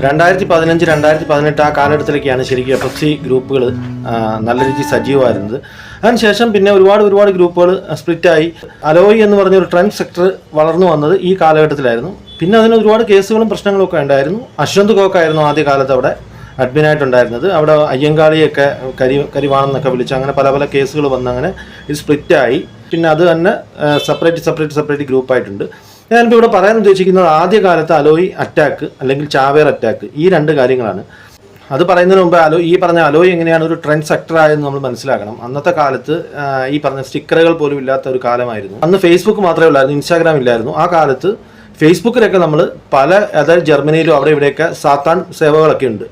2015, 2018 ആ കാലഘട്ടത്തിലേക്കാണ് ശരിക്കും FFC ഗ്രൂപ്പുകൾ നല്ല രീതിയിൽ സജീവമായിരുന്നത്. അതിനുശേഷം പിന്നെ ഒരുപാട് ഗ്രൂപ്പുകൾ സ്പ്ലിറ്റായി. അലോയ് എന്ന് പറഞ്ഞൊരു ട്രെൻഡ് സെക്ടർ വളർന്നു വന്നത് ഈ കാലഘട്ടത്തിലായിരുന്നു. പിന്നെ അതിന് ഒരുപാട് കേസുകളും പ്രശ്നങ്ങളും ഒക്കെ ഉണ്ടായിരുന്നു. അശ്വന്ത് കോക്കായിരുന്നു ആദ്യ കാലത്ത് അവിടെ അഡ്മിനായിട്ടുണ്ടായിരുന്നത്. അവിടെ അയ്യങ്കാളിയൊക്കെ കരിവാണെന്നൊക്കെ വിളിച്ച് അങ്ങനെ പല കേസുകൾ വന്ന് അങ്ങനെ ഇത് സ്പ്ലിറ്റായി. പിന്നെ അത് തന്നെ സെപ്പറേറ്റ് ഗ്രൂപ്പായിട്ടുണ്ട്. ഞാനിപ്പോൾ ഇവിടെ പറയാൻ ഉദ്ദേശിക്കുന്നത് ആദ്യകാലത്ത് അലോയ് അറ്റാക്ക് അല്ലെങ്കിൽ ചാവേർ അറ്റാക്ക്, ഈ രണ്ട് കാര്യങ്ങളാണ്. അത് പറയുന്നതിന് മുമ്പ് ഈ പറഞ്ഞ അലോയ് എങ്ങനെയാണ് ഒരു ട്രെൻഡ് സെക്ടർ ആയെന്ന് നമ്മൾ മനസ്സിലാക്കണം. അന്നത്തെ കാലത്ത് ഈ പറഞ്ഞ സ്റ്റിക്കറുകൾ പോലും ഇല്ലാത്ത ഒരു കാലമായിരുന്നു. അന്ന് ഫേസ്ബുക്ക് മാത്രമേ ഉള്ളായിരുന്നു, ഇൻസ്റ്റാഗ്രാം ഇല്ലായിരുന്നു. ആ കാലത്ത് ഫേസ്ബുക്കിലൊക്കെ നമ്മൾ അതായത് ജർമ്മനിയിലും അവിടെ ഇവിടെയൊക്കെ സാത്താൻ സേവകളൊക്കെ ഉണ്ട്.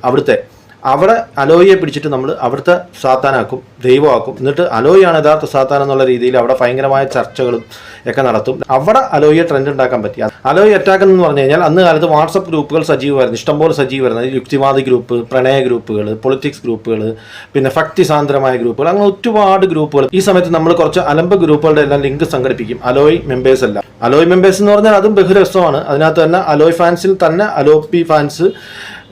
അവിടെ അലോയിയെ പിടിച്ചിട്ട് നമ്മൾ അവിടുത്തെ സാത്താനാക്കും, ദൈവമാക്കും. എന്നിട്ട് അലോയാണ് യഥാർത്ഥ സാത്താൻ എന്നുള്ള രീതിയിൽ അവിടെ ഭയങ്കരമായ ചർച്ചകളും ഒക്കെ നടത്തും. അവിടെ അലോയിയെ ട്രെൻഡ് ഉണ്ടാക്കാൻ പറ്റി. അലോയ് അറ്റാക്ക് എന്ന് പറഞ്ഞു കഴിഞ്ഞാൽ അന്ന് കാലത്ത് വാട്സപ്പ് ഗ്രൂപ്പുകൾ സജീവമായിരുന്നു, ഇഷ്ടംപോലെ സജീവമായിരുന്നു. യുക്തിവാദി ഗ്രൂപ്പ്, പ്രണയ ഗ്രൂപ്പുകൾ, പൊളിറ്റിക്സ് ഗ്രൂപ്പുകൾ, പിന്നെ ഭക്തി സാന്ദ്രമായ ഗ്രൂപ്പുകൾ, അങ്ങനെ ഒരുപാട് ഗ്രൂപ്പുകൾ. ഈ സമയത്ത് നമ്മൾ കുറച്ച് അലമ്പ് ഗ്രൂപ്പുകളുടെ എല്ലാം ലിങ്ക് സംഘടിപ്പിക്കും. അലോയ് മെമ്പേഴ്സ് അല്ല. അലോയ് മെമ്പേഴ്സ് എന്ന് പറഞ്ഞാൽ അതും ബഹുരസമാണ്. അതിനകത്ത് തന്നെ അലോയ് ഫാൻസിൽ തന്നെ അലോപ്പി ഫാൻസ്,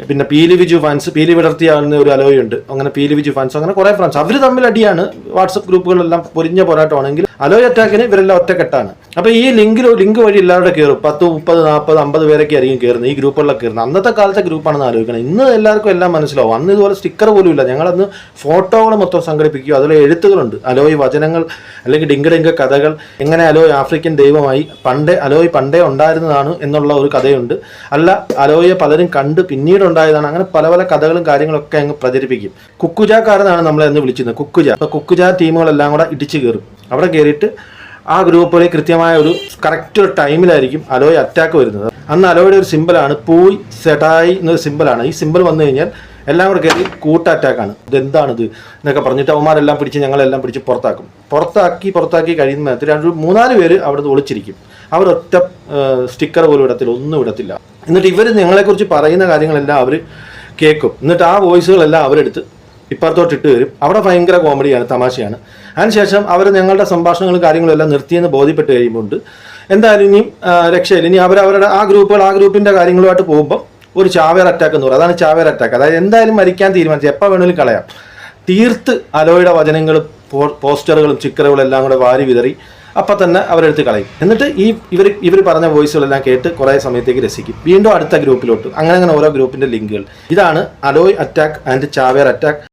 പിന്നെ പീലി വിജു ഫാൻസ്, പീലി വിടർത്തിയാവുന്ന ഒരു അലോയ് ഉണ്ട്, അങ്ങനെ പീലി വിജു ഫാൻസ്, അങ്ങനെ കുറെ ഫാൻസ്. അവർ തമ്മിൽ അടിയാണ്. വാട്സപ്പ് ഗ്രൂപ്പുകളെല്ലാം പൊരിഞ്ഞ പോരാട്ടമാണെങ്കിൽ അലോയ് അറ്റാക്കിന് ഇവരെല്ലാം ഒറ്റക്കെട്ടാണ്. അപ്പൊ ഈ ലിങ്ക് വഴി എല്ലാവരുടെ കയറും. 10, 30, 40, 50 പേരൊക്കെ ആയിരിക്കും കയറുന്നത്, ഈ ഗ്രൂപ്പുകളിലൊക്കെ കയറുന്നത്. അന്നത്തെ കാലത്തെ ഗ്രൂപ്പാണെന്ന് ആലോചിക്കണം. ഇന്ന് എല്ലാവർക്കും എല്ലാം മനസ്സിലാവും. അന്ന് ഇതുപോലെ സ്റ്റിക്കർ പോലും ഇല്ല. ഞങ്ങളന്ന് ഫോട്ടോകൾ മൊത്തം സംഘടിപ്പിക്കും. അതിലെ എഴുത്തുകളുണ്ട്, അലോയ് വചനങ്ങൾ അല്ലെങ്കിൽ ഡിങ്ക കഥകൾ, എങ്ങനെ അലോയ് ആഫ്രിക്കൻ ദൈവമായി, അലോയ് പണ്ടേ ഉണ്ടായിരുന്നതാണ് എന്നുള്ള ഒരു കഥയുണ്ട്. അല്ല, അലോയെ പലരും കണ്ട് പിന്നീട് ഉണ്ടായതാണ്. അങ്ങനെ പല കഥകളും കാര്യങ്ങളൊക്കെ അങ്ങ് പ്രചരിപ്പിക്കും. കുക്കുജാക്കാരെന്നാണ് നമ്മളെ എന്ന് വിളിച്ചിരുന്നത്, കുക്കുജ. അപ്പോൾ കുക്കുജ ടീമുകളെല്ലാം കൂടെ ഇടിച്ചു കയറും. അവിടെ കയറിയിട്ട് ആ ഗ്രൂപ്പുകളിൽ കൃത്യമായ ഒരു കറക്റ്റ് ഒരു ടൈമിലായിരിക്കും അലോയ് അറ്റാക്ക് വരുന്നത്. അന്ന് അലോയുടെ ഒരു സിമ്പിളാണ് പൂയ് സെഡായി എന്നൊരു സിമ്പിളാണ്. ഈ സിമ്പിൾ വന്നു കഴിഞ്ഞാൽ എല്ലാം കൂടെ കയറി കൂട്ട അറ്റാക്കാണ്. ഇതെന്താണിത് എന്നൊക്കെ പറഞ്ഞിട്ട് അവന്മാരെല്ലാം പിടിച്ച് ഞങ്ങളെല്ലാം പിടിച്ച് പുറത്താക്കി കഴിയുന്ന 3-4 പേര് അവിടെ ഒളിച്ചിരിക്കും. അവരൊറ്റ സ്റ്റിക്കർ പോലും ഒന്നും ഇടത്തില്ല. എന്നിട്ട് ഇവർ ഞങ്ങളെക്കുറിച്ച് പറയുന്ന കാര്യങ്ങളെല്ലാം അവർ കേൾക്കും. എന്നിട്ട് ആ വോയിസുകളെല്ലാം അവരെടുത്ത് ഇപ്പുറത്തോട്ട് ഇട്ട് തരും. അവിടെ ഭയങ്കര കോമഡിയാണ്, തമാശയാണ്. അതിനുശേഷം അവർ ഞങ്ങളുടെ സംഭാഷണങ്ങളും കാര്യങ്ങളും എല്ലാം നിർത്തിയെന്ന് ബോധ്യപ്പെട്ട് കഴിയുമ്പോൾ എന്തായാലും ഇനിയും രക്ഷയില്ല. ഇനി അവരവരുടെ ആ ഗ്രൂപ്പിൻ്റെ കാര്യങ്ങളുമായിട്ട് പോകുമ്പോൾ ഒരു ചാവേർ അറ്റാക്ക് എന്ന് പറയും. അതാണ് ചാവേർ അറ്റാക്ക്. അതായത് എന്തായാലും മരിക്കാൻ തീരുമാനിച്ചു, എപ്പോൾ വേണമെങ്കിലും കളയാം. തീർത്ത് അലോയുടെ വചനങ്ങളും പോസ്റ്ററുകളും സ്റ്റിക്കറുകളും എല്ലാം കൂടെ വാരി വിതറി അപ്പം തന്നെ അവരെടുത്ത് കളയും. എന്നിട്ട് ഇവർ പറഞ്ഞ വോയിസുകളെല്ലാം കേട്ട് കുറേ സമയത്തേക്ക് രസിക്കും. വീണ്ടും അടുത്ത ഗ്രൂപ്പിലോട്ട്, അങ്ങനെ ഓരോ ഗ്രൂപ്പിൻ്റെ ലിങ്കുകൾ. ഇതാണ് അലോയ് അറ്റാക്ക് ആൻഡ് ചാവേർ അറ്റാക്ക്.